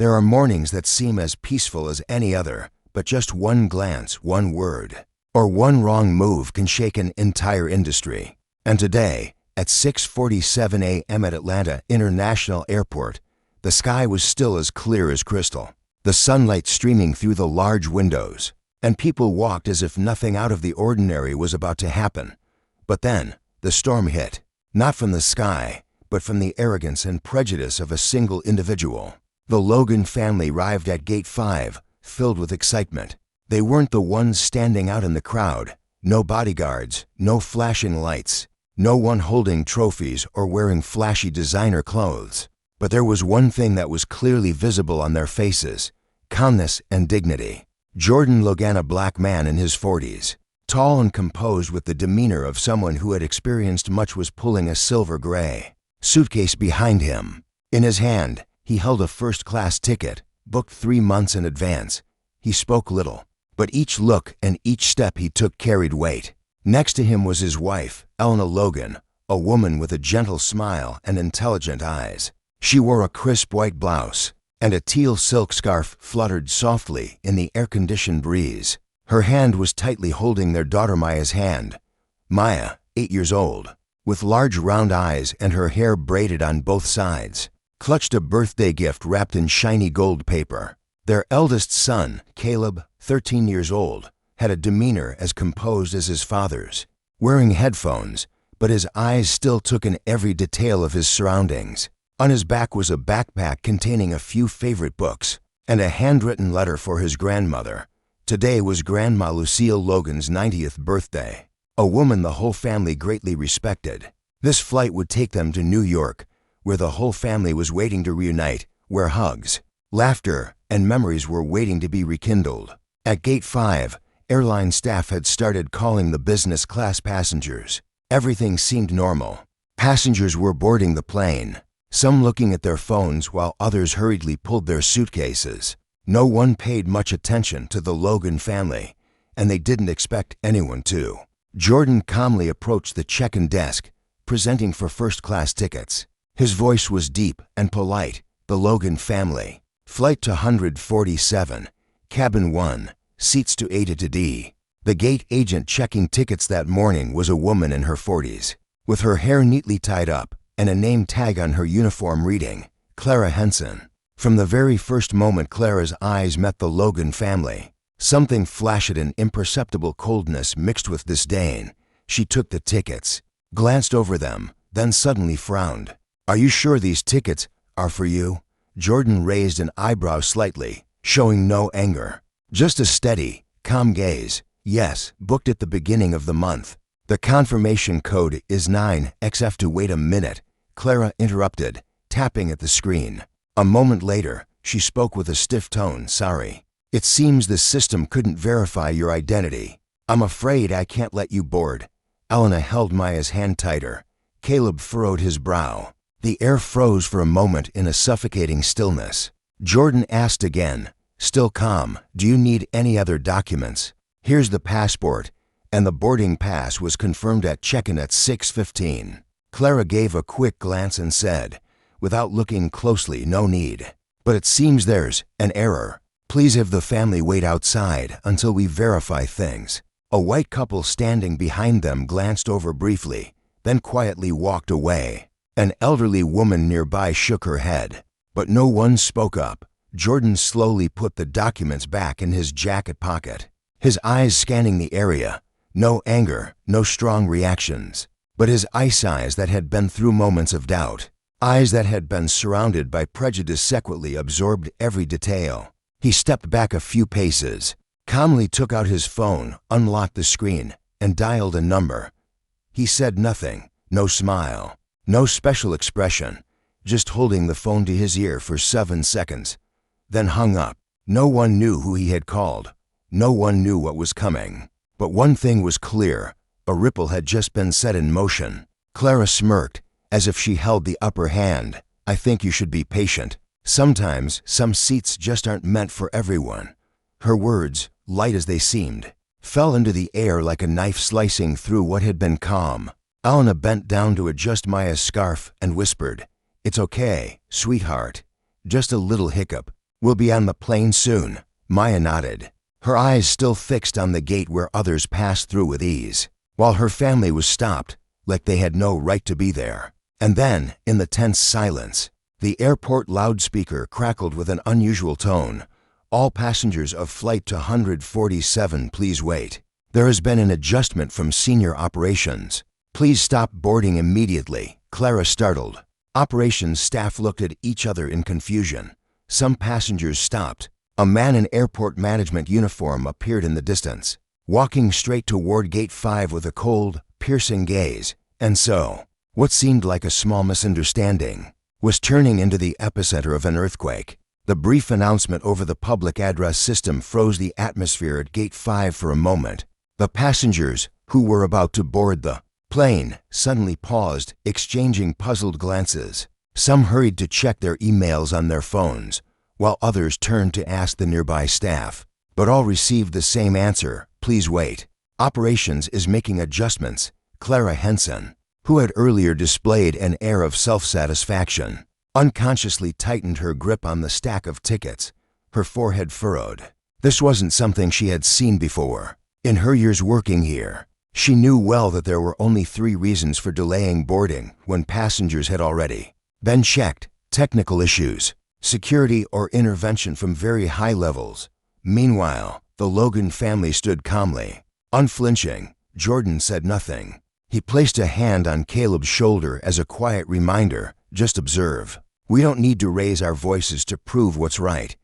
There are mornings that seem as peaceful as any other, but just one glance, one word, or one wrong move can shake an entire industry. And today, at 6:47 a.m. at Atlanta International Airport, the sky was still as clear as crystal, the sunlight streaming through the large windows, and people walked as if nothing out of the ordinary was about to happen. But then, the storm hit, not from the sky, but from the arrogance and prejudice of a single individual. The Logan family arrived at Gate 5, filled with excitement. They weren't the ones standing out in the crowd. No bodyguards, no flashing lights, no one holding trophies or wearing flashy designer clothes. But there was one thing that was clearly visible on their faces: calmness and dignity. Jordan Logan, a black man in his 40s, tall and composed with the demeanor of someone who had experienced much, was pulling a silver gray suitcase behind him. In his hand, he held a first-class ticket, booked 3 months in advance. He spoke little, but each look and each step he took carried weight. Next to him was his wife, Logan, a woman with a gentle smile and intelligent eyes. She wore a crisp white blouse, and a teal silk scarf fluttered softly in the air-conditioned breeze. Her hand was tightly holding their daughter Maya's hand. Maya, 8 years old, with large round eyes and her hair braided on both sides, clutched a birthday gift wrapped in shiny gold paper. Their eldest son, Caleb, 13 years old, had a demeanor as composed as his father's, wearing headphones, but his eyes still took in every detail of his surroundings. On his back was a backpack containing a few favorite books and a handwritten letter for his grandmother. Today was Grandma Lucille Logan's 90th birthday, a woman the whole family greatly respected. This flight would take them to New York, where the whole family was waiting to reunite, where hugs, laughter, and memories were waiting to be rekindled. At Gate 5, airline staff had started calling the business class passengers. Everything seemed normal. Passengers were boarding the plane, some looking at their phones while others hurriedly pulled their suitcases. No one paid much attention to the Logan family, and they didn't expect anyone to. Jordan calmly approached the check-in desk, presenting for first-class tickets. His voice was deep and polite. The Logan family. Flight to 147, Cabin 1, seats to A to D. The gate agent checking tickets that morning was a woman in her 40s, with her hair neatly tied up and a name tag on her uniform reading, Clara Henson. From the very first moment Clara's eyes met the Logan family, something flashed, an imperceptible coldness mixed with disdain. She took the tickets, glanced over them, then suddenly frowned. "Are you sure these tickets are for you?" Jordan raised an eyebrow slightly, showing no anger. Just a steady, calm gaze. "Yes, booked at the beginning of the month. The confirmation code is 9XF." "To wait a minute," Clara interrupted, tapping at the screen. A moment later, she spoke with a stiff tone. "Sorry. It seems the system couldn't verify your identity. I'm afraid I can't let you board." Elena held Maya's hand tighter. Caleb furrowed his brow. The air froze for a moment in a suffocating stillness. Jordan asked again, still calm, "Do you need any other documents?" "Here's the passport," and the boarding pass was confirmed at check-in at 6:15. Clara gave a quick glance and said, without looking closely, "No need. But it seems there's an error. Please have the family wait outside until we verify things." A white couple standing behind them glanced over briefly, then quietly walked away. An elderly woman nearby shook her head, but no one spoke up. Jordan slowly put the documents back in his jacket pocket, his eyes scanning the area. No anger, no strong reactions, but his ice eyes that had been through moments of doubt. Eyes that had been surrounded by prejudice sequentially absorbed every detail. He stepped back a few paces, calmly took out his phone, unlocked the screen, and dialed a number. He said nothing, no smile, no special expression, just holding the phone to his ear for 7 seconds, then hung up. No one knew who he had called. No one knew what was coming. But one thing was clear: a ripple had just been set in motion. Clara smirked, as if she held the upper hand. "I think you should be patient. Sometimes some seats just aren't meant for everyone." Her words, light as they seemed, fell into the air like a knife slicing through what had been calm. Elena bent down to adjust Maya's scarf and whispered, "It's okay, sweetheart. Just a little hiccup. We'll be on the plane soon. Maya nodded, her eyes still fixed on the gate where others passed through with ease, while her family was stopped, like they had no right to be there. And then, in the tense silence, the airport loudspeaker crackled with an unusual tone. All passengers of Flight 247, please wait. There has been an adjustment from senior operations. Please stop boarding immediately. Clara startled. Operations staff looked at each other in confusion. Some passengers stopped. A man in airport management uniform appeared in the distance, walking straight toward Gate 5 with a cold, piercing gaze. And so, what seemed like a small misunderstanding was turning into the epicenter of an earthquake. The brief announcement over the public address system froze the atmosphere at Gate 5 for a moment. The passengers, who were about to board the plane, suddenly paused, exchanging puzzled glances. Some hurried to check their emails on their phones, while others turned to ask the nearby staff. But all received the same answer: please wait. Operations is making adjustments. Clara Henson, who had earlier displayed an air of self-satisfaction, unconsciously tightened her grip on the stack of tickets, her forehead furrowed. This wasn't something she had seen before. In her years working here, she knew well that there were only 3 reasons for delaying boarding when passengers had already been checked: technical issues, security, or intervention from very high levels. Meanwhile, the Logan family stood calmly, unflinching. Jordan said nothing. He placed a hand on Caleb's shoulder as a quiet reminder: just observe. We don't need to raise our voices to prove what's right.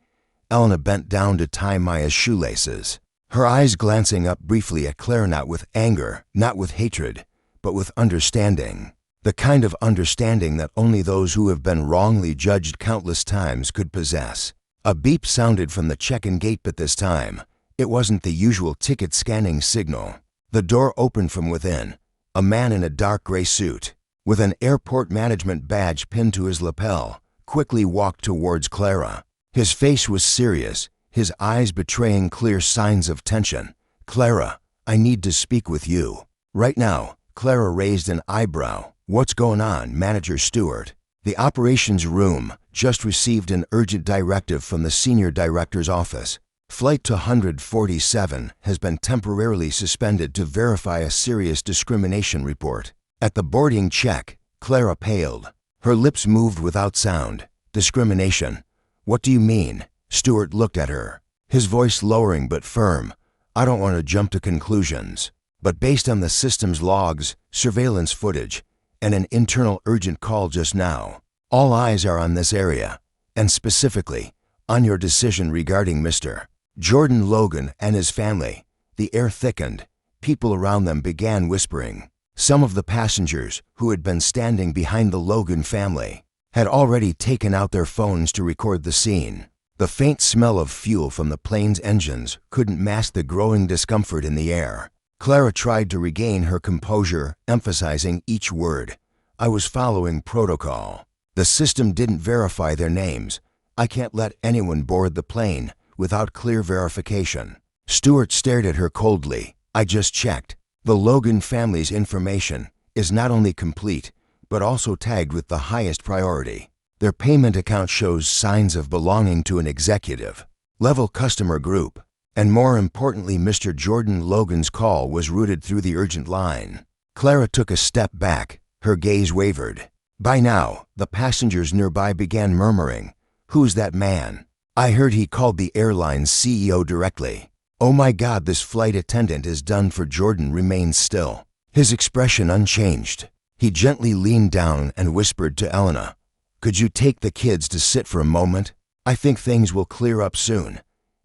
Elena bent down to tie Maya's shoelaces, her eyes glancing up briefly at Claire, not with anger, not with hatred, but with understanding. The kind of understanding that only those who have been wrongly judged countless times could possess. A beep sounded from the check-in gate, but this time, it wasn't the usual ticket scanning signal. The door opened from within. A man in a dark gray suit, with an airport management badge pinned to his lapel, quickly walked towards Clara. His face was serious, his eyes betraying clear signs of tension. "Clara, I need to speak with you. Right now." Clara raised an eyebrow. "What's going on, Manager Stewart?" "The operations room just received an urgent directive from the senior director's office. Flight 247 has been temporarily suspended to verify a serious discrimination report." At the boarding check, Clara paled. Her lips moved without sound. "Discrimination? What do you mean?" Stewart looked at her, his voice lowering but firm. "I don't want to jump to conclusions, but based on the system's logs, surveillance footage, and an internal urgent call just now, all eyes are on this area, and specifically on your decision regarding Mr. Jordan Logan and his family." The air thickened. People around them began whispering. Some of the passengers, who had been standing behind the Logan family, had already taken out their phones to record the scene. The faint smell of fuel from the plane's engines couldn't mask the growing discomfort in the air. Clara tried to regain her composure, emphasizing each word. "I was following protocol. The system didn't verify their names. I can't let anyone board the plane without clear verification." Stewart stared at her coldly. "I just checked. The Logan family's information is not only complete, but also tagged with the highest priority. Their payment account shows signs of belonging to an executive-level customer group. And more importantly, Mr. Jordan Logan's call was routed through the urgent line." Clara took a step back. Her gaze wavered. By now, the passengers nearby began murmuring, "Who's that man? I heard he called the airline's CEO directly. Oh my God, this flight attendant is done for." Jordan remained still, his expression unchanged. He gently leaned down and whispered to Elena, "Could you take the kids to sit for a moment? I think things will clear up soon."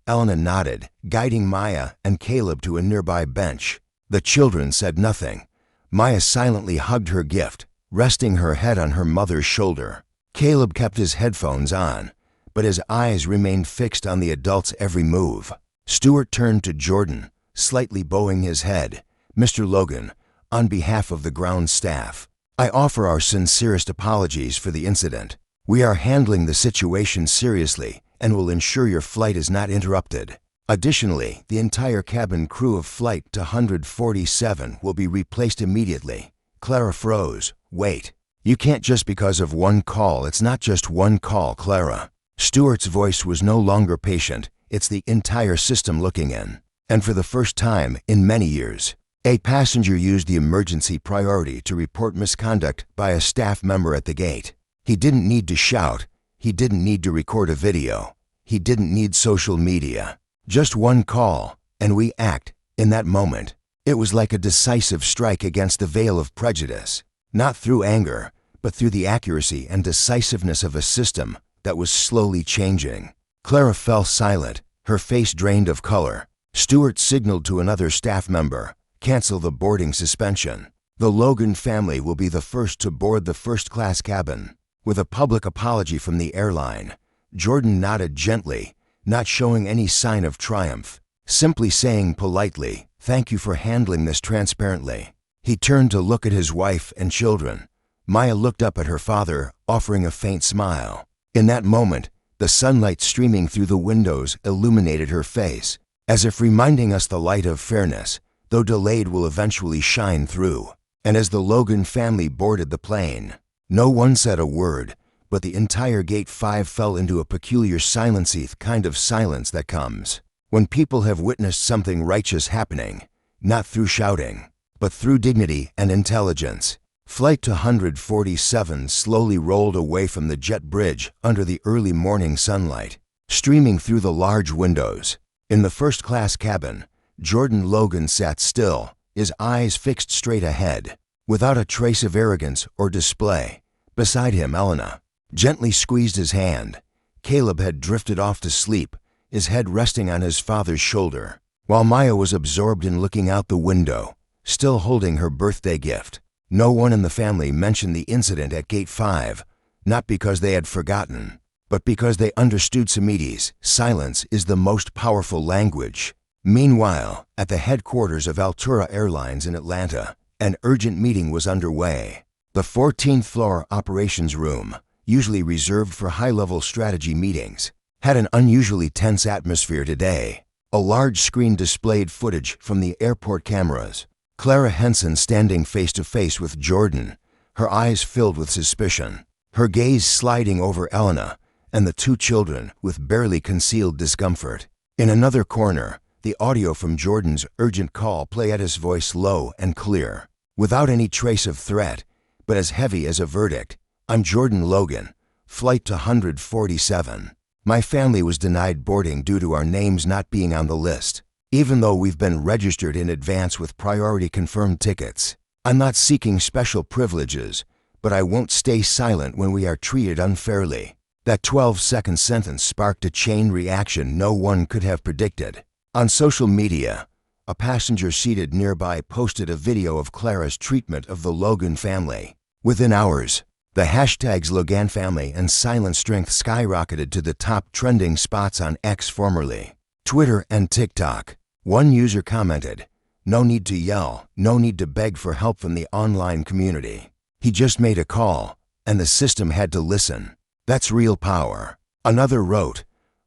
Elena nodded, guiding Maya and Caleb to a nearby bench. The children said nothing. Maya silently hugged her gift, resting her head on her mother's shoulder. Caleb kept his headphones on, but his eyes remained fixed on the adult's every move. Stewart turned to Jordan, slightly bowing his head. "Mr. Logan, on behalf of the ground staff, I offer our sincerest apologies for the incident. We are handling the situation seriously and will ensure your flight is not interrupted. Additionally, the entire cabin crew of Flight 247 will be replaced immediately." Clara froze. "Wait. You can't just because of one call." "It's not just one call, Clara." Stewart's voice was no longer patient. It's the entire system looking in. And for the first time in many years, a passenger used the emergency priority to report misconduct by a staff member at the gate. He didn't need to shout. He didn't need to record a video. He didn't need social media. Just one call, and we act in that moment. It was like a decisive strike against the veil of prejudice, not through anger, but through the accuracy and decisiveness of a system that was slowly changing. Clara fell silent, her face drained of color. Stewart signaled to another staff member, "Cancel the boarding suspension. The Logan family will be the first to board the first-class cabin." With a public apology from the airline, Jordan nodded gently, not showing any sign of triumph, simply saying politely, "Thank you for handling this transparently." He turned to look at his wife and children. Maya looked up at her father, offering a faint smile. In that moment, the sunlight streaming through the windows illuminated her face, as if reminding us the light of fairness, though delayed, will eventually shine through. And as the Logan family boarded the plane, no one said a word, but the entire Gate 5 fell into a peculiar silency, kind of silence that comes when people have witnessed something righteous happening, not through shouting, but through dignity and intelligence. Flight 247 slowly rolled away from the jet bridge under the early morning sunlight, streaming through the large windows. In the first-class cabin, Jordan Logan sat still, his eyes fixed straight ahead, without a trace of arrogance or display. Beside him, Elena gently squeezed his hand. Caleb had drifted off to sleep, his head resting on his father's shoulder, while Maya was absorbed in looking out the window, still holding her birthday gift. No one in the family mentioned the incident at Gate 5, not because they had forgotten, but because they understood Semites. Silence is the most powerful language. Meanwhile, at the headquarters of Altura Airlines in Atlanta, an urgent meeting was underway. The 14th floor operations room, usually reserved for high-level strategy meetings, had an unusually tense atmosphere today. A large screen displayed footage from the airport cameras. Clara Henson standing face-to-face with Jordan, her eyes filled with suspicion, her gaze sliding over Elena and the two children with barely concealed discomfort. In another corner, the audio from Jordan's urgent call played, his voice low and clear, without any trace of threat, but as heavy as a verdict. "I'm Jordan Logan, Flight 247. My family was denied boarding due to our names not being on the list, even though we've been registered in advance with priority confirmed tickets. I'm not seeking special privileges, but I won't stay silent when we are treated unfairly." That 12-second sentence sparked a chain reaction no one could have predicted. On social media, a passenger seated nearby posted a video of Clara's treatment of the Logan family. Within hours, the hashtags Logan family and silent strength skyrocketed to the top trending spots on X, formerly Twitter, and TikTok. One user commented, "No need to yell, no need to beg for help from the online community. He just made a call, and the system had to listen. That's real power." Another wrote,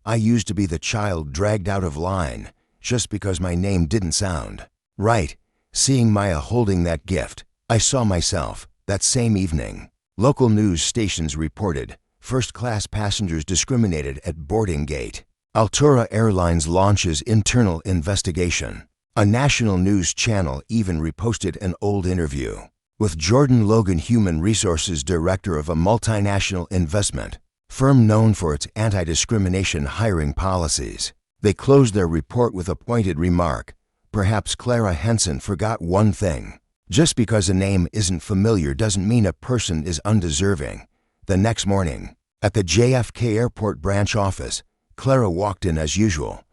"I used to be the child dragged out of line just because my name didn't sound right. Seeing Maya holding that gift, I saw myself that same evening." Local news stations reported first-class passengers discriminated at boarding gate. Altura Airlines launches internal investigation. A national news channel even reposted an old interview with Jordan Logan, human resources director of a multinational investment firm known for its anti-discrimination hiring policies. They closed their report with a pointed remark, "Perhaps Clara Henson forgot one thing. Just because a name isn't familiar doesn't mean a person is undeserving." The next morning, at the JFK Airport branch office, Clara walked in as usual,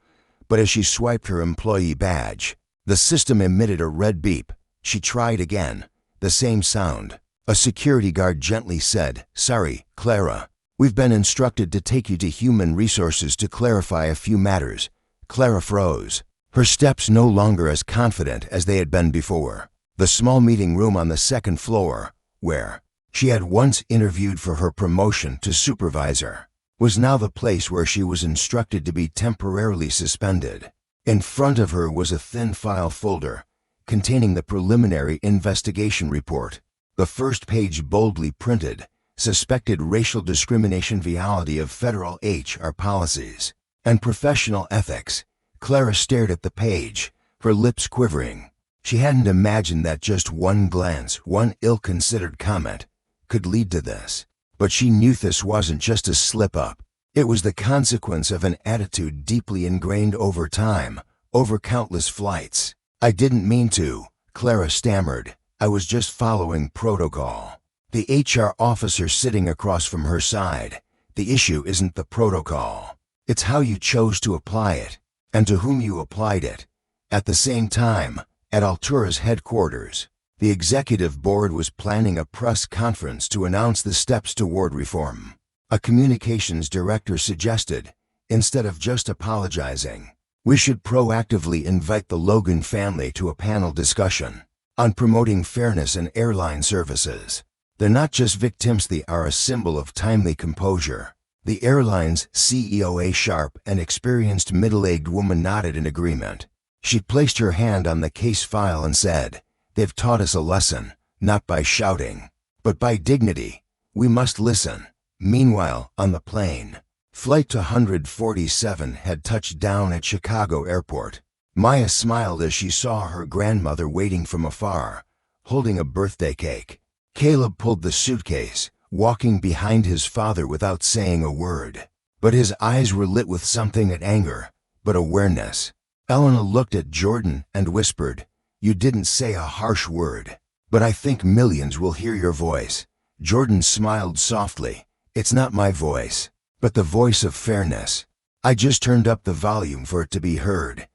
but as she swiped her employee badge, the system emitted a red beep. She tried again, the same sound. A security guard gently said, "Sorry, Clara. We've been instructed to take you to human resources to clarify a few matters." Clara froze, her steps no longer as confident as they had been before. The small meeting room on the second floor, where she had once interviewed for her promotion to supervisor, was now the place where she was instructed to be temporarily suspended. In front of her was a thin file folder containing the preliminary investigation report. The first page, boldly printed, suspected racial discrimination, violation of federal HR policies, and professional ethics. Clara stared at the page, her lips quivering. She hadn't imagined that just one glance, one ill-considered comment, could lead to this. But she knew this wasn't just a slip-up. It was the consequence of an attitude deeply ingrained over time, over countless flights. "I didn't mean to," Clara stammered. "I was just following protocol." The HR officer sitting across from her sighed. "The issue isn't the protocol. It's how you chose to apply it, and to whom you applied it." At the same time, at Altura's headquarters, the executive board was planning a press conference to announce the steps toward reform. A communications director suggested, instead of just apologizing, we should proactively invite the Logan family to a panel discussion on promoting fairness in airline services. "They're not just victims, they are a symbol of timely composure." The airline's CEO, a sharp and experienced middle-aged woman, nodded in agreement. She placed her hand on the case file and said, "They've taught us a lesson, not by shouting, but by dignity. We must listen." Meanwhile, on the plane, Flight 147 had touched down at Chicago Airport. Maya smiled as she saw her grandmother waiting from afar, holding a birthday cake. Caleb pulled the suitcase, walking behind his father without saying a word. But his eyes were lit with something, not anger, but awareness. Elena looked at Jordan and whispered, "You didn't say a harsh word, but I think millions will hear your voice." Jordan smiled softly. "It's not my voice, but the voice of fairness. I just turned up the volume for it to be heard."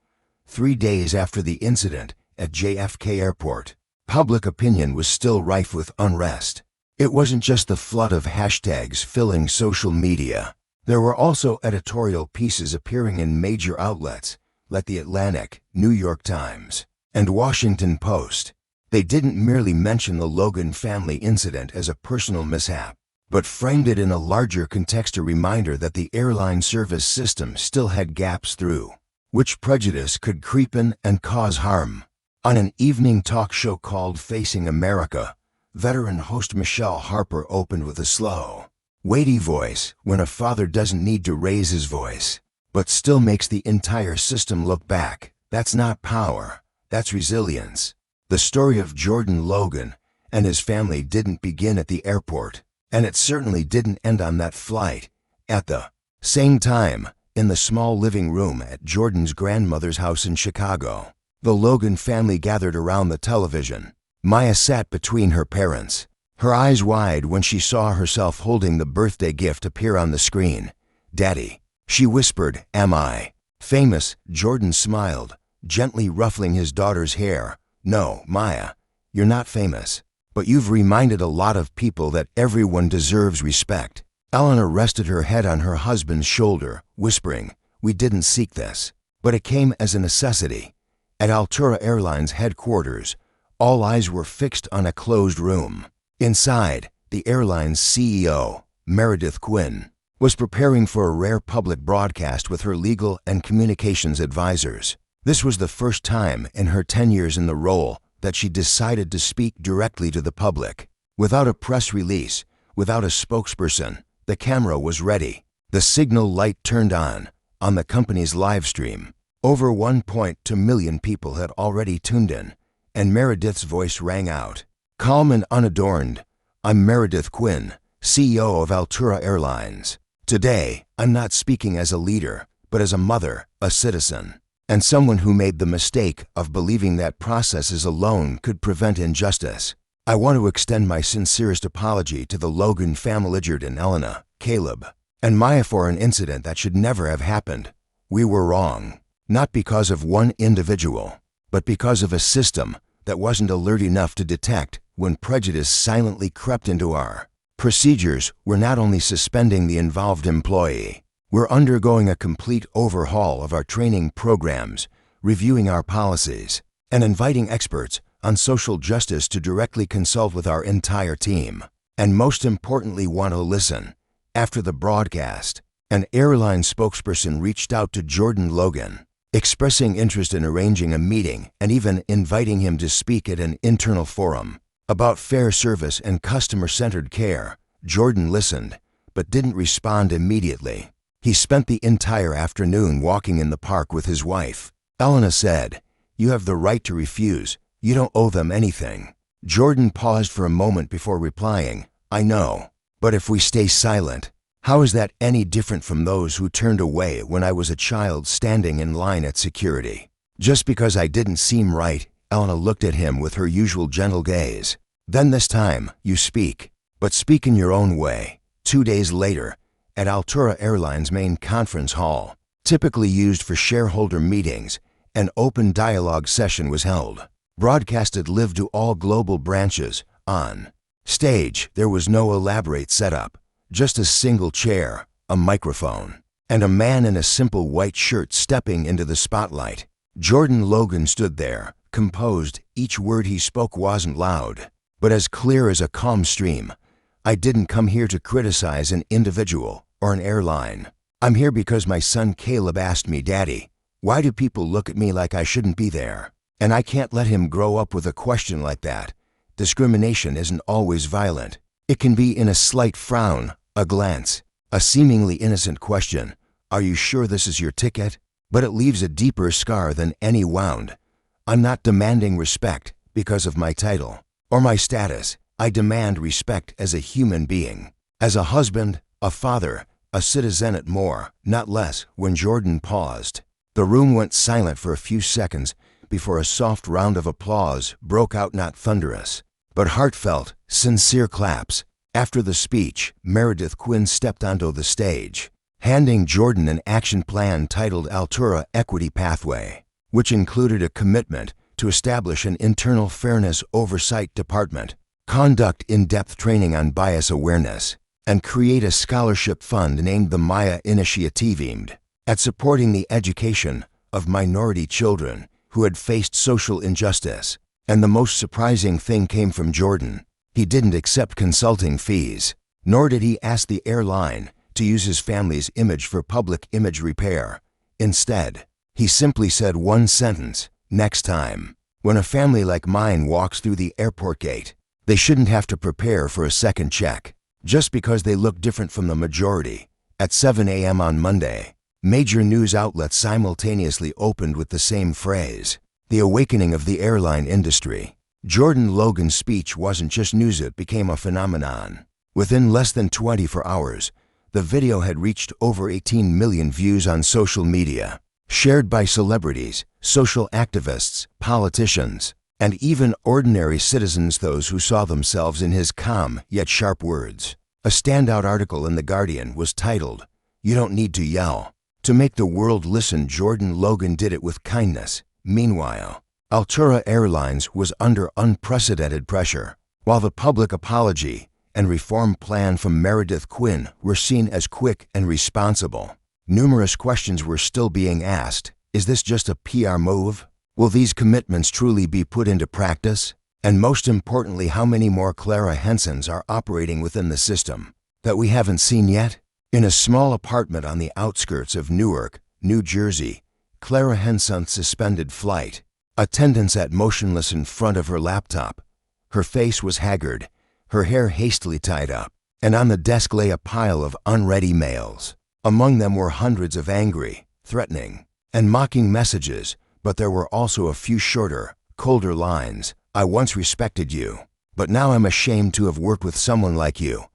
3 days after the incident at JFK Airport, public opinion was still rife with unrest. It wasn't just the flood of hashtags filling social media. There were also editorial pieces appearing in major outlets like The Atlantic, New York Times, and Washington Post. They didn't merely mention the Logan family incident as a personal mishap, but framed it in a larger context, a reminder that the airline service system still had gaps through which prejudice could creep in and cause harm. On an evening talk show called Facing America, veteran host Michelle Harper opened with a slow, weighty voice. "When a father doesn't need to raise his voice, but still makes the entire system look back, that's not power, that's resilience." The story of Jordan Logan and his family didn't begin at the airport, and it certainly didn't end on that flight. At the same time, in the small living room at Jordan's grandmother's house in Chicago, the Logan family gathered around the television. Maya sat between her parents, her eyes wide when she saw herself holding the birthday gift appear on the screen. "Daddy," she whispered. "Am I famous?" Jordan smiled, gently ruffling his daughter's hair. "No, Maya, you're not famous, but you've reminded a lot of people that everyone deserves respect." Eleanor rested her head on her husband's shoulder, whispering, "We didn't seek this, but it came as a necessity." At Altura Airlines headquarters, all eyes were fixed on a closed room. Inside, the airline's CEO, Meredith Quinn, was preparing for a rare public broadcast with her legal and communications advisors. This was the first time in her 10 years in the role that she decided to speak directly to the public. Without a press release, without a spokesperson, the camera was ready. The signal light turned on the company's live stream. Over 1.2 million people had already tuned in, and Meredith's voice rang out. Calm and unadorned, "I'm Meredith Quinn, CEO of Altura Airlines. Today, I'm not speaking as a leader, but as a mother, a citizen, and someone who made the mistake of believing that processes alone could prevent injustice. I want to extend my sincerest apology to the Logan family, Jordan, Elena, Caleb, and Maya, for an incident that should never have happened. We were wrong, not because of one individual, but because of a system that wasn't alert enough to detect when prejudice silently crept into our procedures. We're not only suspending the involved employee, we're undergoing a complete overhaul of our training programs, reviewing our policies, and inviting experts on social justice to directly consult with our entire team. And most importantly, want to listen." After the broadcast, an airline spokesperson reached out to Jordan Logan, expressing interest in arranging a meeting and even inviting him to speak at an internal forum about fair service and customer-centered care. Jordan listened, but didn't respond immediately. He spent the entire afternoon walking in the park with his wife. Elena said, "You have the right to refuse. You don't owe them anything." Jordan paused for a moment before replying, "I know. But if we stay silent, how is that any different from those who turned away when I was a child standing in line at security?" Just because I didn't seem right, Elena looked at him with her usual gentle gaze. "Then this time, you speak. But speak in your own way." 2 days later, at Altura Airlines' main conference hall, typically used for shareholder meetings, an open dialogue session was held. Broadcasted live to all global branches. On stage, there was no elaborate setup, just a single chair, a microphone, and a man in a simple white shirt stepping into the spotlight. Jordan Logan stood there, composed. Each word he spoke wasn't loud, but as clear as a calm stream. "I didn't come here to criticize an individual or an airline. I'm here because my son Caleb asked me, 'Daddy, why do people look at me like I shouldn't be there?' And I can't let him grow up with a question like that. Discrimination isn't always violent. It can be in a slight frown, a glance, a seemingly innocent question. 'Are you sure this is your ticket?' But it leaves a deeper scar than any wound. I'm not demanding respect because of my title or my status. I demand respect as a human being, as a husband, a father, a citizen at more, not less." When Jordan paused, the room went silent for a few seconds before a soft round of applause broke out, not thunderous, but heartfelt, sincere claps. After the speech, Meredith Quinn stepped onto the stage, handing Jordan an action plan titled Altura Equity Pathway, which included a commitment to establish an internal fairness oversight department, conduct in-depth training on bias awareness, and create a scholarship fund named the Maya Initiative aimed at supporting the education of minority children who had faced social injustice. And the most surprising thing came from Jordan. He didn't accept consulting fees, nor did he ask the airline to use his family's image for public image repair. Instead, he simply said one sentence: "Next time, when a family like mine walks through the airport gate, they shouldn't have to prepare for a second check just because they look different from the majority." At 7 a.m. on Monday, major news outlets simultaneously opened with the same phrase: "The awakening of the airline industry." Jordan Logan's speech wasn't just news, it became a phenomenon. Within less than 24 hours, the video had reached over 18 million views on social media, shared by celebrities, social activists, politicians, and even ordinary citizens, those who saw themselves in his calm yet sharp words. A standout article in The Guardian was titled, "You Don't Need to Yell to Make the World Listen." Jordan Logan did it with kindness. Meanwhile, Altura Airlines was under unprecedented pressure. While the public apology and reform plan from Meredith Quinn were seen as quick and responsible, numerous questions were still being asked. Is this just a PR move? Will these commitments truly be put into practice? And most importantly, how many more Clara Hensons are operating within the system that we haven't seen yet? In a small apartment on the outskirts of Newark, New Jersey, Clara Henson suspended flight. Attendant sat motionless in front of her laptop. Her face was haggard, her hair hastily tied up, and on the desk lay a pile of unread mails. Among them were hundreds of angry, threatening, and mocking messages, but there were also a few shorter, colder lines. "I once respected you, but now I'm ashamed to have worked with someone like you.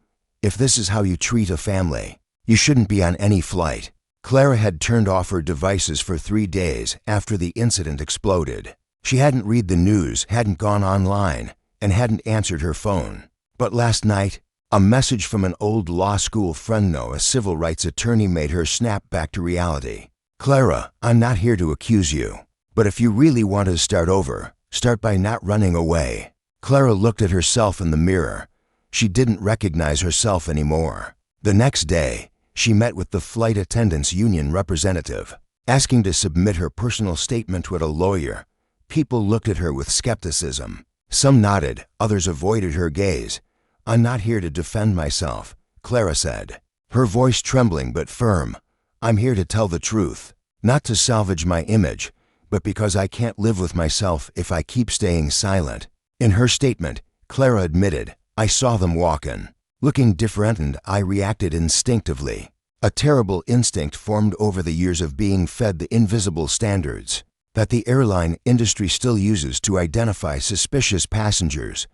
If this is how you treat a family, you shouldn't be on any flight." Clara had turned off her devices for 3 days after the incident exploded. She hadn't read the news, hadn't gone online, and hadn't answered her phone. But last night, a message from an old law school friend, a civil rights attorney, made her snap back to reality. "Clara, I'm not here to accuse you, but if you really want to start over, start by not running away." Clara looked at herself in the mirror. She didn't recognize herself anymore. The next day, she met with the flight attendants union representative, asking to submit her personal statement to a lawyer. People looked at her with skepticism. Some nodded, others avoided her gaze. "I'm not here to defend myself," Clara said, her voice trembling but firm. "I'm here to tell the truth, not to salvage my image, but because I can't live with myself if I keep staying silent." In her statement, Clara admitted, "I saw them walk in. Looking different, I reacted instinctively. A terrible instinct formed over the years of being fed the invisible standards that the airline industry still uses to identify suspicious passengers.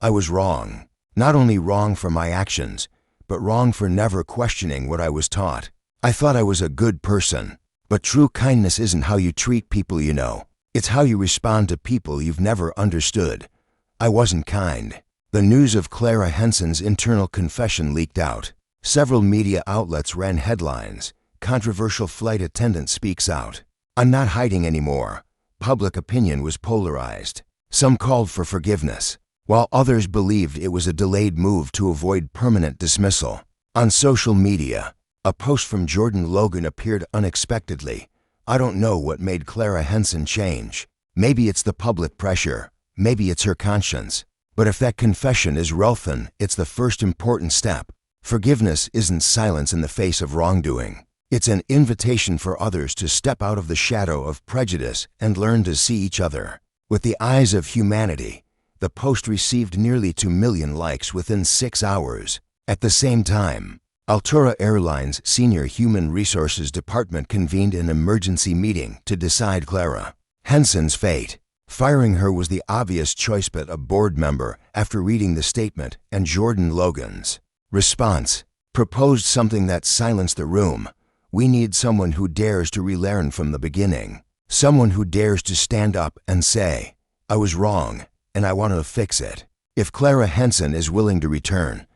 I was wrong. Not only wrong for my actions, but wrong for never questioning what I was taught. I thought I was a good person. But true kindness isn't how you treat people you know. It's how you respond to people you've never understood. I wasn't kind. The news of Clara Henson's internal confession leaked out. Several media outlets ran headlines. Controversial flight attendant speaks out. I'm not hiding anymore. Public opinion was polarized. Some called for forgiveness, while others believed it was a delayed move to avoid permanent dismissal. On social media, a post from Jordan Logan appeared unexpectedly. I don't know what made Clara Henson change. Maybe it's the public pressure. Maybe it's her conscience. But if that confession is relevant, it's the first important step. Forgiveness isn't silence in the face of wrongdoing. It's an invitation for others to step out of the shadow of prejudice and learn to see each other with the eyes of humanity. The post received nearly 2 million likes within 6 hours. At the same time, Altura Airlines' Senior Human Resources Department convened an emergency meeting to decide Clara Henson's fate. Firing her was the obvious choice, but a board member, after reading the statement and Jordan Logan's response, proposed something that silenced the room. We need someone who dares to relearn from the beginning. Someone who dares to stand up and say, I was wrong, and I want to fix it. If Clara Henson is willing to return,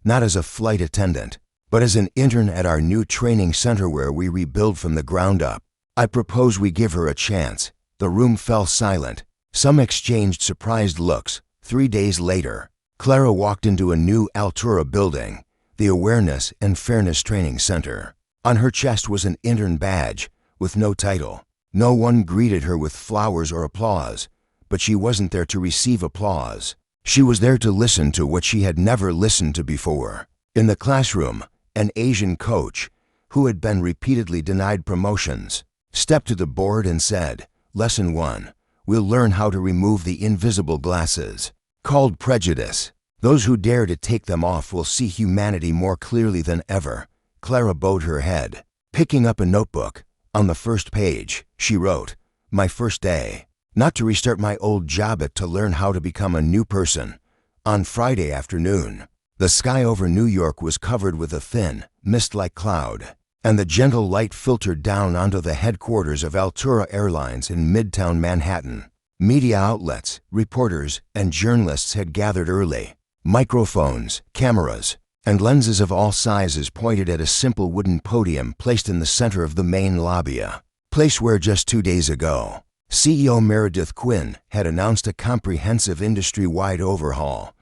not as a flight attendant, but as an intern at our new training center where we rebuild from the ground up, I propose we give her a chance. The room fell silent. Some exchanged surprised looks. 3 days later, Clara walked into a new Altura building, the Awareness and Fairness Training Center. On her chest was an intern badge with no title. No one greeted her with flowers or applause, but she wasn't there to receive applause. She was there to listen to what she had never listened to before. In the classroom, an Asian coach, who had been repeatedly denied promotions, stepped to the board and said, Lesson 1, we'll learn how to remove the invisible glasses, called prejudice. Those who dare to take them off will see humanity more clearly than ever. Clara bowed her head. Picking up a notebook, on the first page, she wrote, My first day. Not to restart my old job, but to learn how to become a new person. On Friday afternoon, the sky over New York was covered with a thin, mist-like cloud, and the gentle light filtered down onto the headquarters of Altura Airlines in Midtown Manhattan. Media outlets, reporters, and journalists had gathered early. Microphones, cameras, and lenses of all sizes pointed at a simple wooden podium placed in the center of the main lobby, a place where just 2 days ago, CEO Meredith Quinn had announced a comprehensive industry-wide overhaul.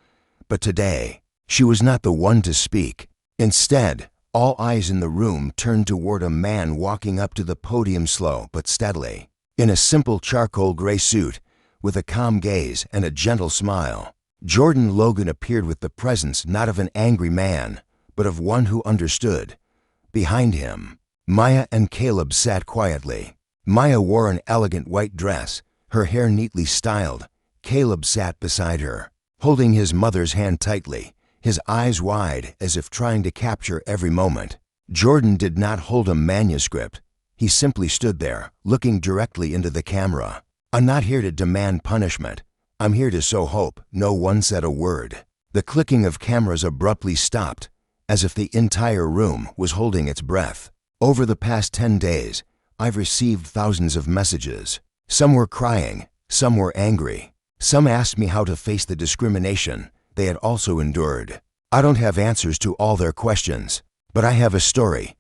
But today, she was not the one to speak. Instead, all eyes in the room turned toward a man walking up to the podium slow but steadily, in a simple charcoal gray suit, with a calm gaze and a gentle smile. Jordan Logan appeared with the presence not of an angry man, but of one who understood. Behind him, Maya and Caleb sat quietly. Maya wore an elegant white dress, her hair neatly styled. Caleb sat beside her, holding his mother's hand tightly, his eyes wide as if trying to capture every moment. Jordan did not hold a manuscript. He simply stood there, looking directly into the camera. I'm not here to demand punishment. I'm here to sow hope. No one said a word. The clicking of cameras abruptly stopped, as if the entire room was holding its breath. Over the past 10 days, I've received thousands of messages. Some were crying, some were angry. Some asked me how to face the discrimination they had also endured. I don't have answers to all their questions, but I have a story.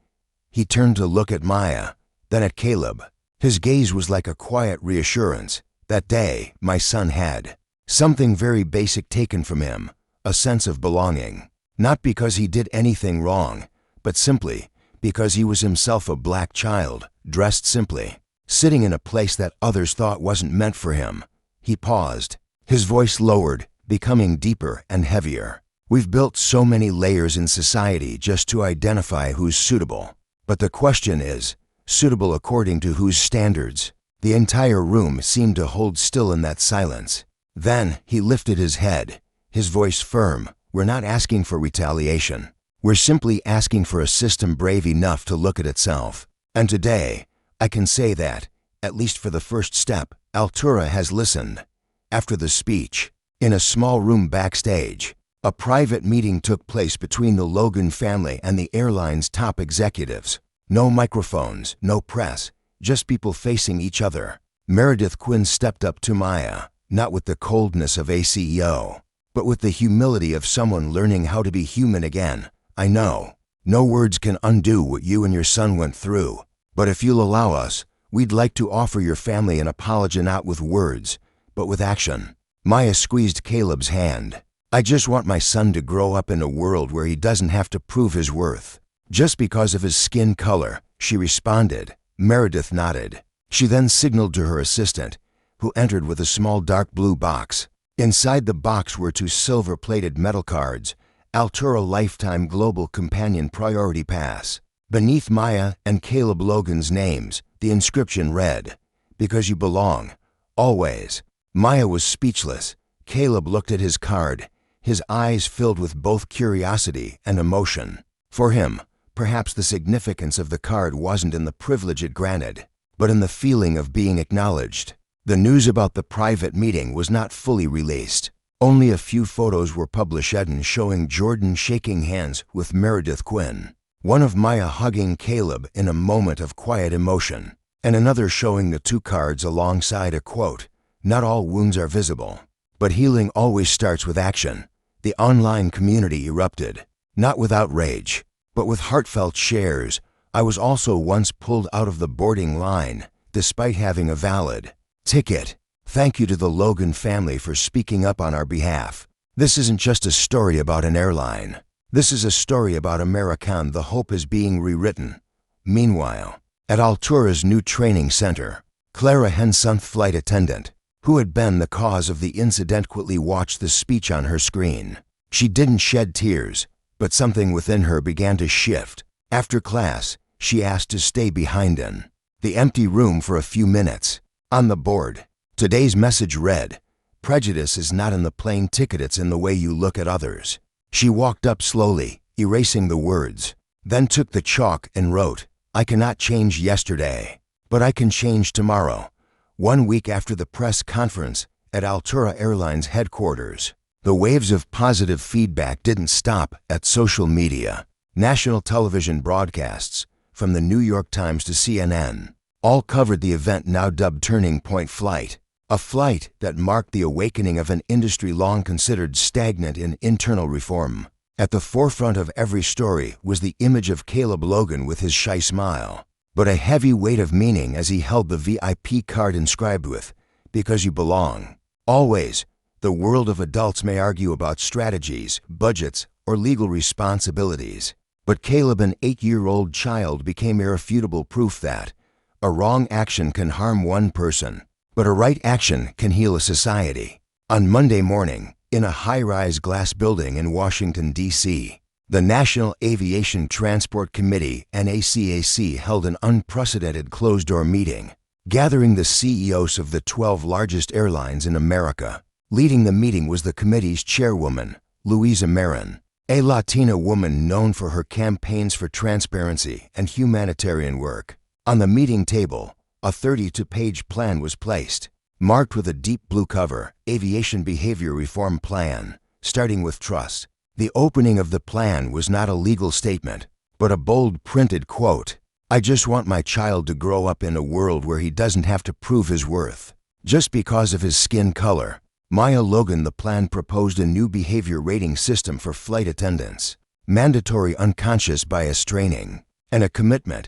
He turned to look at Maya, then at Caleb. His gaze was like a quiet reassurance. That day, my son had something very basic taken from him, a sense of belonging. Not because he did anything wrong, but simply because he was himself a black child, dressed simply, sitting in a place that others thought wasn't meant for him. He paused, his voice lowered, becoming deeper and heavier. We've built so many layers in society just to identify who's suitable. But the question is, suitable according to whose standards? The entire room seemed to hold still in that silence. Then he lifted his head, his voice firm, We're not asking for retaliation. We're simply asking for a system brave enough to look at itself. And today, I can say that, at least for the first step, Altura has listened. After the speech, in a small room backstage, a private meeting took place between the Logan family and the airline's top executives. No microphones, no press, just people facing each other. Meredith Quinn stepped up to Maya, not with the coldness of a CEO, but with the humility of someone learning how to be human again. I know, no words can undo what you and your son went through, but if you'll allow us, we'd like to offer your family an apology not with words, but with action. Maya squeezed Caleb's hand. I just want my son to grow up in a world where he doesn't have to prove his worth just because of his skin color, she responded. Meredith nodded. She then signaled to her assistant, who entered with a small dark blue box. Inside the box were 2 silver-plated metal cards, Altura Lifetime Global Companion Priority Pass. Beneath Maya and Caleb Logan's names, the inscription read, "Because you belong, always." Maya was speechless. Caleb looked at his card, his eyes filled with both curiosity and emotion. For him, perhaps the significance of the card wasn't in the privilege it granted, but in the feeling of being acknowledged. The news about the private meeting was not fully released. Only a few photos were published showing Jordan shaking hands with Meredith Quinn, one of Maya hugging Caleb in a moment of quiet emotion, and another showing the 2 cards alongside a quote, "Not all wounds are visible, but healing always starts with action." The online community erupted, not with outrage, but with heartfelt shares. I was also once pulled out of the boarding line, despite having a valid ticket. Thank you to the Logan family for speaking up on our behalf. This isn't just a story about an airline. This is a story about American. The hope is being rewritten. Meanwhile, at Altura's new training center, Clara Henson, flight attendant, who had been the cause of the incident, quietly watched the speech on her screen. She didn't shed tears, but something within her began to shift. After class, she asked to stay behind in the empty room for a few minutes. On the board, today's message read, "Prejudice is not in the plane ticket, it's in the way you look at others." She walked up slowly, erasing the words, then took the chalk and wrote, "I cannot change yesterday, but I can change tomorrow." 1 week after the press conference at Altura Airlines headquarters, the waves of positive feedback didn't stop at social media. National television broadcasts, from the New York Times to CNN, all covered the event now dubbed Turning Point Flight, a flight that marked the awakening of an industry long considered stagnant in internal reform. At the forefront of every story was the image of Caleb Logan with his shy smile, but a heavy weight of meaning as he held the VIP card inscribed with, "Because you belong, always." The world of adults may argue about strategies, budgets, or legal responsibilities, but Caleb, an 8-year-old child, became irrefutable proof that a wrong action can harm one person, but a right action can heal a society. On Monday morning, in a high-rise glass building in Washington, D.C., the National Aviation Transport Committee, NACAC, held an unprecedented closed-door meeting, gathering the CEOs of the 12 largest airlines in America. Leading the meeting was the committee's chairwoman, Louisa Marin, a Latina woman known for her campaigns for transparency and humanitarian work. On the meeting table, a 32-page plan was placed, marked with a deep blue cover, Aviation Behavior Reform Plan, starting with trust. The opening of the plan was not a legal statement, but a bold printed quote, "I just want my child to grow up in a world where he doesn't have to prove his worth just because of his skin color." Maya Logan, the plan proposed a new behavior rating system for flight attendants, mandatory unconscious bias training, and a commitment: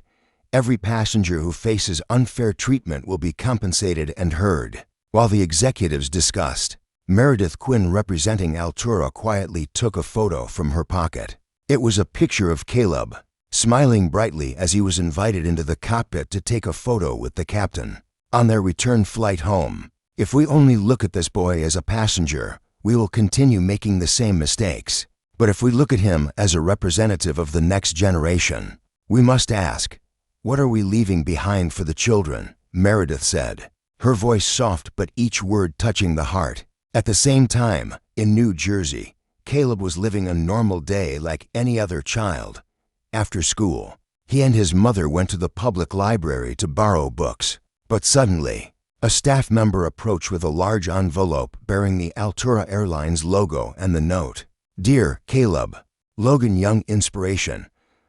every passenger who faces unfair treatment will be compensated and heard. While the executives discussed, Meredith Quinn, representing Altura, quietly took a photo from her pocket. It was a picture of Caleb, smiling brightly as he was invited into the cockpit to take a photo with the captain. On their return flight home, "If we only look at this boy as a passenger, we will continue making the same mistakes. But if we look at him as a representative of the next generation, we must ask, what are we leaving behind for the children?" Meredith said, her voice soft but each word touching the heart. At the same time, in New Jersey, Caleb was living a normal day like any other child. After school, he and his mother went to the public library to borrow books. But suddenly, a staff member approached with a large envelope bearing the Altura Airlines logo and the note, "Dear Caleb, Logan Young Inspiration."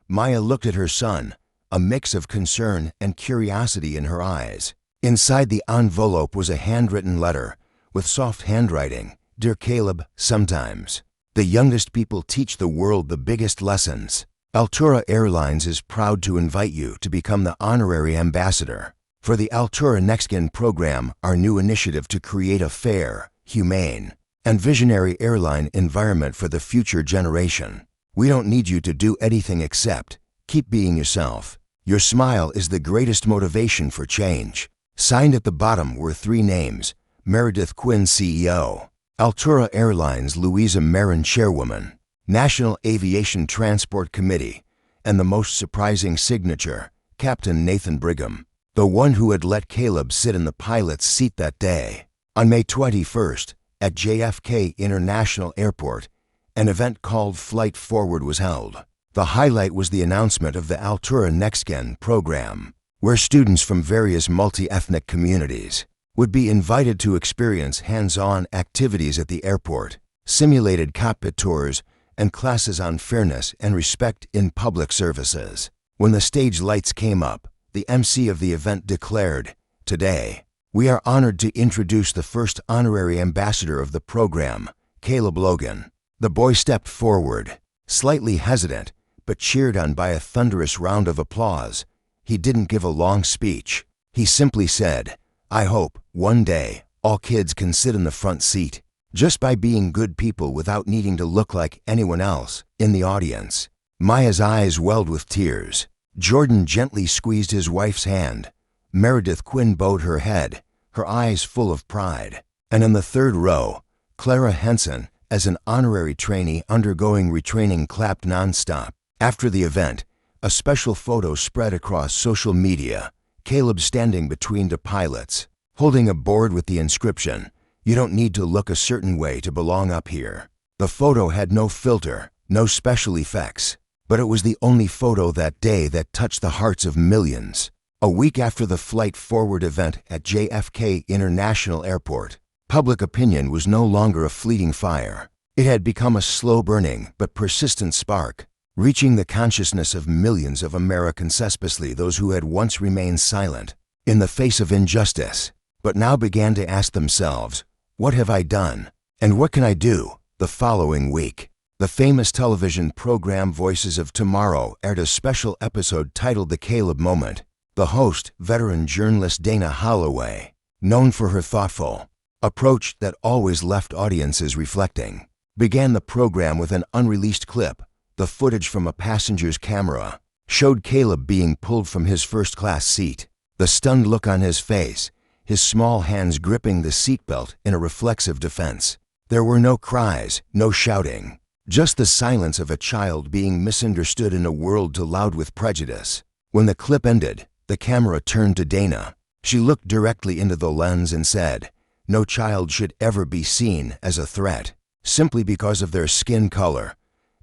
Maya looked at her son, a mix of concern and curiosity in her eyes. Inside the envelope was a handwritten letter with soft handwriting. "Dear Caleb, sometimes the youngest people teach the world the biggest lessons. Altura Airlines is proud to invite you to become the honorary ambassador for the Altura NextGen program, our new initiative to create a fair, humane, and visionary airline environment for the future generation. We don't need you to do anything except keep being yourself. Your smile is the greatest motivation for change." Signed at the bottom were 3 names: Meredith Quinn, CEO, Altura Airlines Louisa Marin, Chairwoman, National Aviation Transport Committee, and the most surprising signature, Captain Nathan Brigham, the one who had let Caleb sit in the pilot's seat that day. On May 21st, at JFK International Airport, an event called Flight Forward was held. The highlight was the announcement of the Altura NextGen program, where students from various multi-ethnic communities would be invited to experience hands-on activities at the airport, simulated cockpit tours, and classes on fairness and respect in public services. When the stage lights came up, the MC of the event declared, "Today, we are honored to introduce the first honorary ambassador of the program, Caleb Logan." The boy stepped forward, slightly hesitant, but cheered on by a thunderous round of applause. He didn't give a long speech. He simply said, "I hope, one day, all kids can sit in the front seat, just by being good people without needing to look like anyone else." In the audience, Maya's eyes welled with tears. Jordan gently squeezed his wife's hand. Meredith Quinn bowed her head, her eyes full of pride. And in the third row, Clara Henson, as an honorary trainee undergoing retraining, clapped nonstop. After the event, a special photo spread across social media. Caleb standing between the pilots, holding a board with the inscription, "You don't need to look a certain way to belong up here." The photo had no filter, no special effects, but it was the only photo that day that touched the hearts of millions. A week after the Flight Forward event at JFK International Airport, public opinion was no longer a fleeting fire. It had become a slow-burning but persistent spark, reaching the consciousness of millions of Americans, especially those who had once remained silent in the face of injustice, but now began to ask themselves, "What have I done? And what can I do?" The following week, the famous television program Voices of Tomorrow aired a special episode titled The Caleb Moment. The host, veteran journalist Dana Holloway, known for her thoughtful approach that always left audiences reflecting, began the program with an unreleased clip. The footage from a passenger's camera showed Caleb being pulled from his first-class seat, the stunned look on his face, his small hands gripping the seatbelt in a reflexive defense. There were no cries, no shouting, just the silence of a child being misunderstood in a world too loud with prejudice. When the clip ended, the camera turned to Dana. She looked directly into the lens and said, "No child should ever be seen as a threat, simply because of their skin color.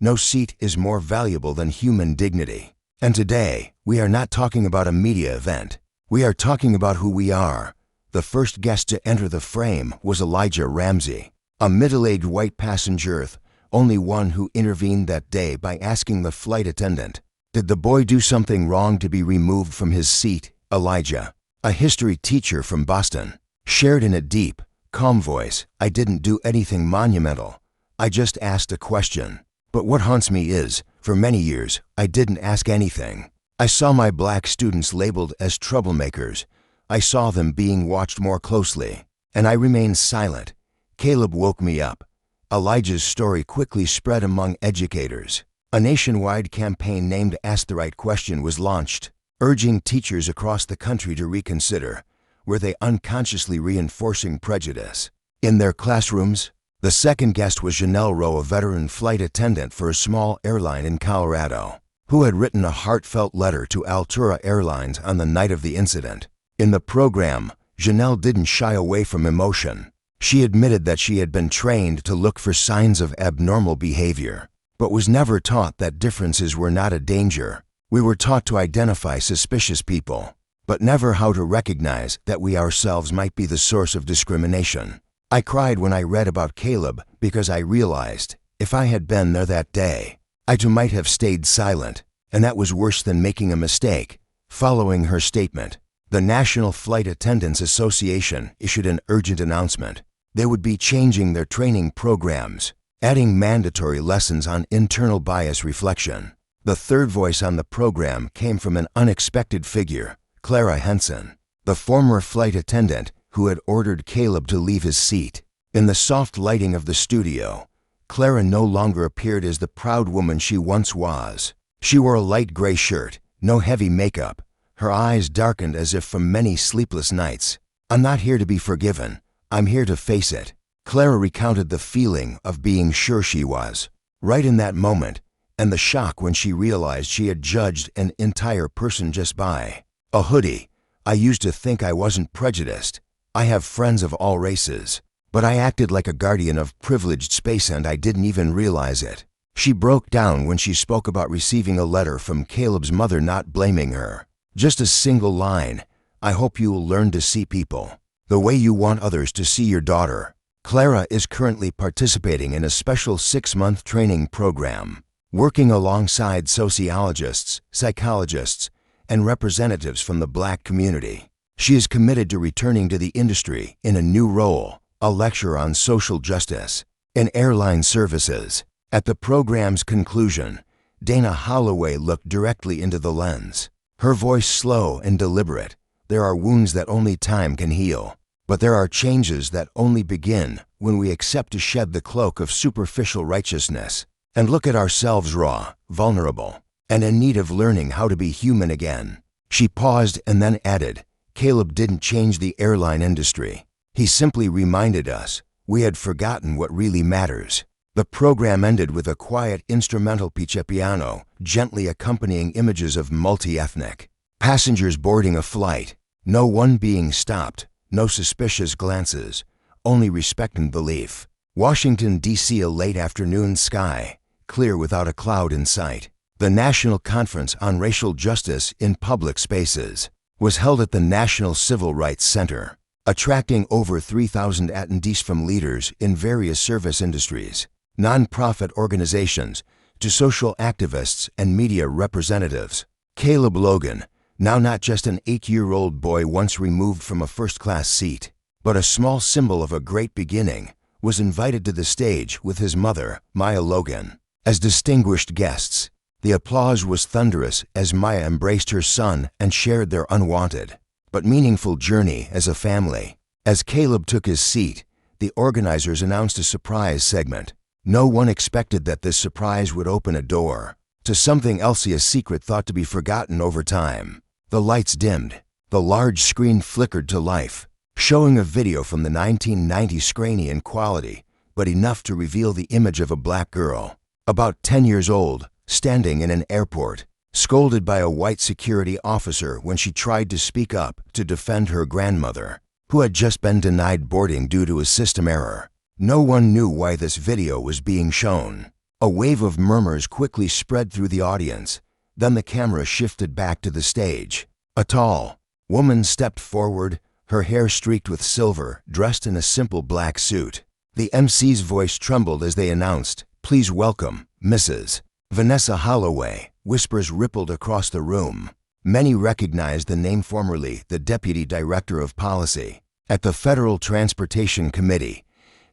No seat is more valuable than human dignity." And today, we are not talking about a media event. We are talking about who we are. The first guest to enter the frame was Elijah Ramsey, a middle-aged white passenger, only one who intervened that day by asking the flight attendant, "Did the boy do something wrong to be removed from his seat?" Elijah, a history teacher from Boston, shared in a deep, calm voice, "I didn't do anything monumental. I just asked a question. But what haunts me is, for many years, I didn't ask anything. I saw my black students labeled as troublemakers. I saw them being watched more closely, and I remained silent. Caleb woke me up." Elijah's story quickly spread among educators. A nationwide campaign named Ask the Right Question was launched, urging teachers across the country to reconsider, were they unconsciously reinforcing prejudice in their classrooms? The second guest was Janelle Rowe, a veteran flight attendant for a small airline in Colorado, who had written a heartfelt letter to Altura Airlines on the night of the incident. In the program, Janelle didn't shy away from emotion. She admitted that she had been trained to look for signs of abnormal behavior, but was never taught that differences were not a danger. We were taught to identify suspicious people, but never how to recognize that we ourselves might be the source of discrimination. I cried when I read about Caleb because I realized if I had been there that day, I too might have stayed silent, and that was worse than making a mistake. Following her statement, the National Flight Attendants Association issued an urgent announcement. They would be changing their training programs, adding mandatory lessons on internal bias reflection. The third voice on the program came from an unexpected figure, Clara Henson, the former flight attendant who had ordered Caleb to leave his seat. In the soft lighting of the studio, Clara no longer appeared as the proud woman she once was. She wore a light gray shirt, no heavy makeup, her eyes darkened as if from many sleepless nights. "I'm not here to be forgiven. I'm here to face it." Clara recounted the feeling of being sure she was right in that moment, and the shock when she realized she had judged an entire person just by a hoodie. "I used to think I wasn't prejudiced. I have friends of all races, but I acted like a guardian of privileged space and I didn't even realize it." She broke down when she spoke about receiving a letter from Caleb's mother not blaming her. Just a single line, "I hope you will learn to see people the way you want others to see your daughter." Clara is currently participating in a special 6-month training program, working alongside sociologists, psychologists, and representatives from the Black community. She is committed to returning to the industry in a new role, a lecturer on social justice and airline services. At the program's conclusion, Dana Holloway looked directly into the lens. Her voice slow and deliberate. "There are wounds that only time can heal, but there are changes that only begin when we accept to shed the cloak of superficial righteousness and look at ourselves raw, vulnerable, and in need of learning how to be human again." She paused and then added, "Caleb didn't change the airline industry. He simply reminded us we had forgotten what really matters." The program ended with a quiet instrumental piano gently accompanying images of multi-ethnic passengers boarding a flight, no one being stopped, no suspicious glances, only respect and belief. Washington, D.C., a late afternoon sky, clear without a cloud in sight. The National Conference on Racial Justice in Public Spaces was held at the National Civil Rights Center, attracting over 3,000 attendees from leaders in various service industries, nonprofit organizations, to social activists and media representatives. Caleb Logan, now not just an 8-year-old boy once removed from a first-class seat, but a small symbol of a great beginning, was invited to the stage with his mother, Maya Logan, as distinguished guests. The applause was thunderous as Maya embraced her son and shared their unwanted but meaningful journey as a family. As Caleb took his seat, the organizers announced a surprise segment. No one expected that this surprise would open a door to something else, a secret thought to be forgotten over time. The lights dimmed. The large screen flickered to life, showing a video from the 1990s, grainy in quality, but enough to reveal the image of a black girl, about 10 years old, standing in an airport, scolded by a white security officer when she tried to speak up to defend her grandmother, who had just been denied boarding due to a system error. No one knew why this video was being shown. A wave of murmurs quickly spread through the audience. Then the camera shifted back to the stage. A tall woman stepped forward, her hair streaked with silver, dressed in a simple black suit. The MC's voice trembled as they announced, "Please welcome, Mrs. Vanessa Holloway." Whispers rippled across the room. Many recognized the name, formerly the Deputy Director of Policy at the Federal Transportation Committee,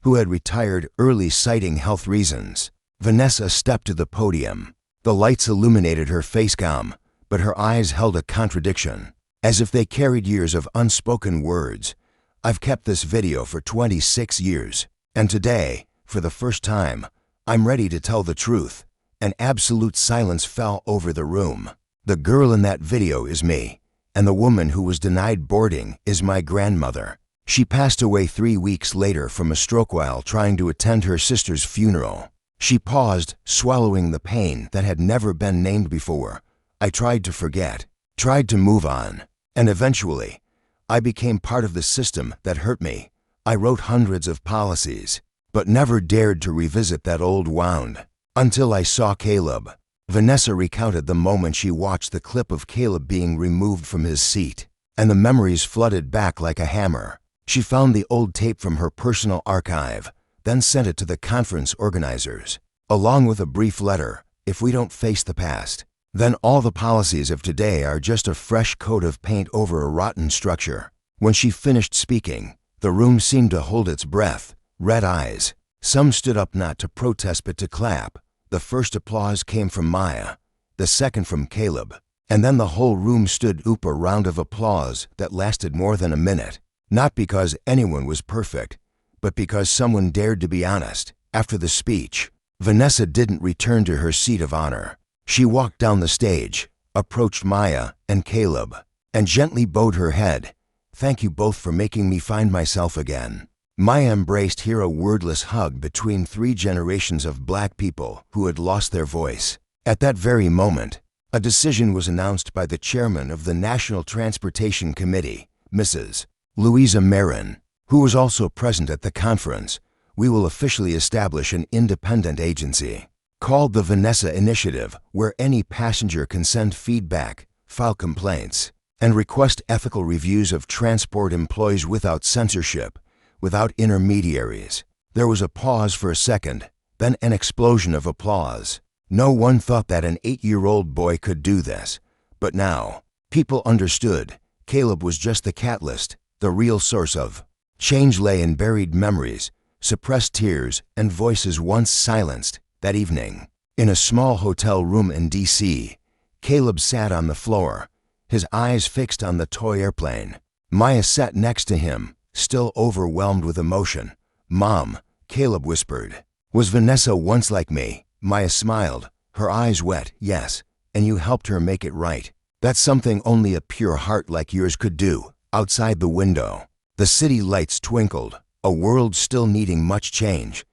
who had retired early citing health reasons. Vanessa stepped to the podium. The lights illuminated her facecam, but her eyes held a contradiction, as if they carried years of unspoken words. "I've kept this video for 26 years, and today, for the first time, I'm ready to tell the truth." An absolute silence fell over the room. "The girl in that video is me, and the woman who was denied boarding is my grandmother. She passed away 3 weeks later from a stroke while trying to attend her sister's funeral." She paused, swallowing the pain that had never been named before. "I tried to forget, tried to move on, and eventually, I became part of the system that hurt me. I wrote hundreds of policies, but never dared to revisit that old wound until I saw Caleb. Vanessa recounted the moment she watched the clip of Caleb being removed from his seat, and the memories flooded back like a hammer. She found the old tape from her personal archive, then sent it to the conference organizers, along with a brief letter: if we don't face the past, then all the policies of today are just a fresh coat of paint over a rotten structure. When she finished speaking, the room seemed to hold its breath, red eyes. Some stood up not to protest but to clap. The first applause came from Maya, the second from Caleb, and then the whole room stood up. A round of applause that lasted more than a minute, not because anyone was perfect, but because someone dared to be honest. After the speech, Vanessa didn't return to her seat of honor. She walked down the stage, approached Maya and Caleb, and gently bowed her head. "Thank you both for making me find myself again." Maya embraced here, a wordless hug between 3 generations of Black people who had lost their voice. At that very moment, a decision was announced by the chairman of the National Transportation Committee, Mrs. Louisa Marin, who was also present at the conference. We will officially establish an independent agency called the Vanessa Initiative, where any passenger can send feedback, file complaints, and request ethical reviews of transport employees without censorship, without intermediaries. There was a pause for a second, then an explosion of applause. No one thought that an 8-year-old boy could do this, but now people understood. Caleb was just the catalyst. The real source of change lay in buried memories, suppressed tears, and voices once silenced. That evening, in a small hotel room in D.C., Caleb sat on the floor, his eyes fixed on the toy airplane. Maya sat next to him, still overwhelmed with emotion. "Mom," Caleb whispered, "was Vanessa once like me?" Maya smiled, her eyes wet. "Yes, and you helped her make it right. That's something only a pure heart like yours could do." Outside the window, the city lights twinkled, a world still needing much change.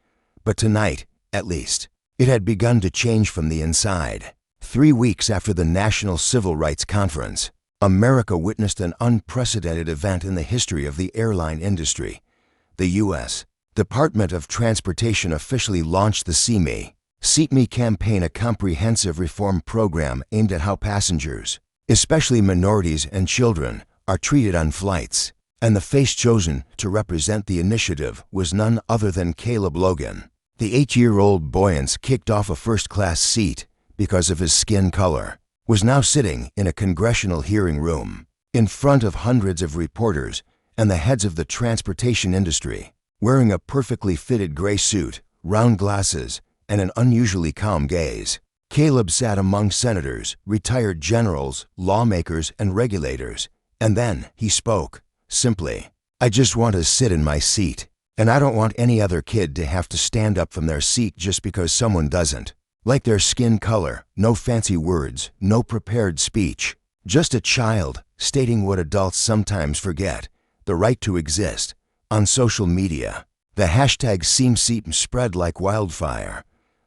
But tonight, at least, it had begun to change from the inside. 3 weeks after the National Civil Rights Conference, America witnessed an unprecedented event in the history of the airline industry. The U.S. Department of Transportation officially launched the Seat Me campaign, a comprehensive reform program aimed at how passengers, especially minorities and children, are treated on flights. And the face chosen to represent the initiative was none other than Caleb Logan. The 8-year-old buoyant kicked off a first-class seat because of his skin color, was now sitting in a congressional hearing room, in front of hundreds of reporters and the heads of the transportation industry, wearing a perfectly fitted gray suit, round glasses, and an unusually calm gaze. Caleb sat among senators, retired generals, lawmakers, and regulators, and then he spoke, simply. "I just want to sit in my seat, and I don't want any other kid to have to stand up from their seat just because someone doesn't like their skin color." No fancy words, no prepared speech, just a child stating what adults sometimes forget: the right to exist. On social media, the hashtag #SeamSeat spread like wildfire.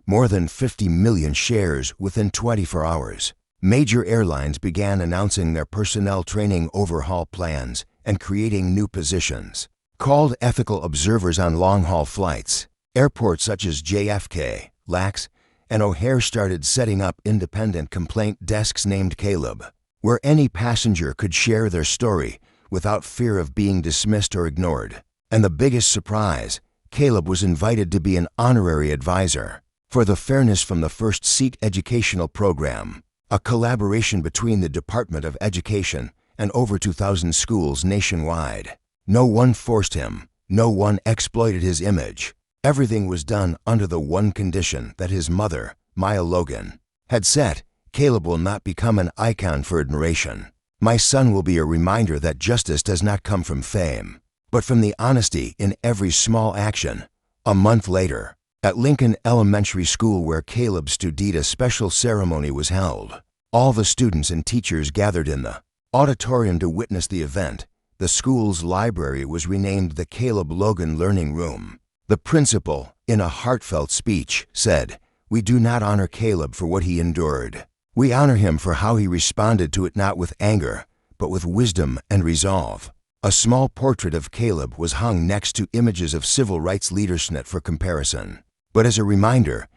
More than 50 million shares within 24 hours. Major airlines began announcing their personnel training overhaul plans and creating new positions called ethical observers on long-haul flights. Airports such as JFK, LAX, and O'Hare started setting up independent complaint desks named Caleb, where any passenger could share their story without fear of being dismissed or ignored. And the biggest surprise, Caleb was invited to be an honorary advisor for the Fairness from the First Seat educational program, a collaboration between the Department of Education and over 2,000 schools nationwide. No one forced him. No one exploited his image. Everything was done under the one condition that his mother, Maya Logan, had set: Caleb will not become an icon for admiration. My son will be a reminder that justice does not come from fame, but from the honesty in every small action. A month later, at Lincoln Elementary School, where Caleb studied, a special ceremony was held. All the students and teachers gathered in the auditorium to witness the event. The school's library was renamed the Caleb Logan Learning Room. The principal, in a heartfelt speech, said, "We do not honor Caleb for what he endured. We honor him for how he responded to it, not with anger, but with wisdom and resolve." A small portrait of Caleb was hung next to images of civil rights leaders for comparison. But as a reminder,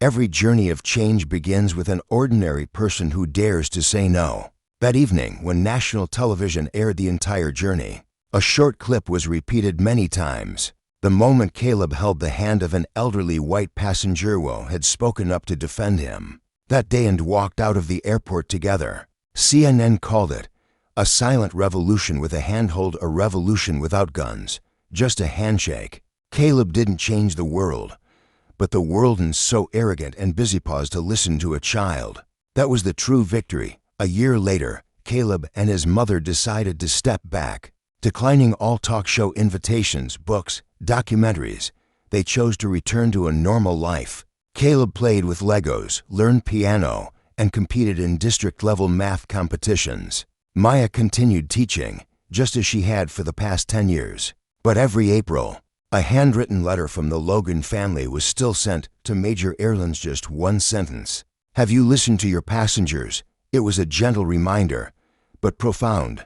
every journey of change begins with an ordinary person who dares to say no. That evening, when national television aired the entire journey, a short clip was repeated many times. The moment Caleb held the hand of an elderly white passenger who had spoken up to defend him that day and walked out of the airport together. CNN called it a silent revolution with a handhold, a revolution without guns, just a handshake. Caleb didn't change the world, but the world is so arrogant and busy paused to listen to a child. That was the true victory. A year later, Caleb and his mother decided to step back. Declining all talk show invitations, books, documentaries, they chose to return to a normal life. Caleb played with Legos, learned piano, and competed in district-level math competitions. Maya continued teaching, just as she had for the past 10 years. But every April, a handwritten letter from the Logan family was still sent to major airlines, just one sentence. "Have you listened to your passengers?" It was a gentle reminder, but profound.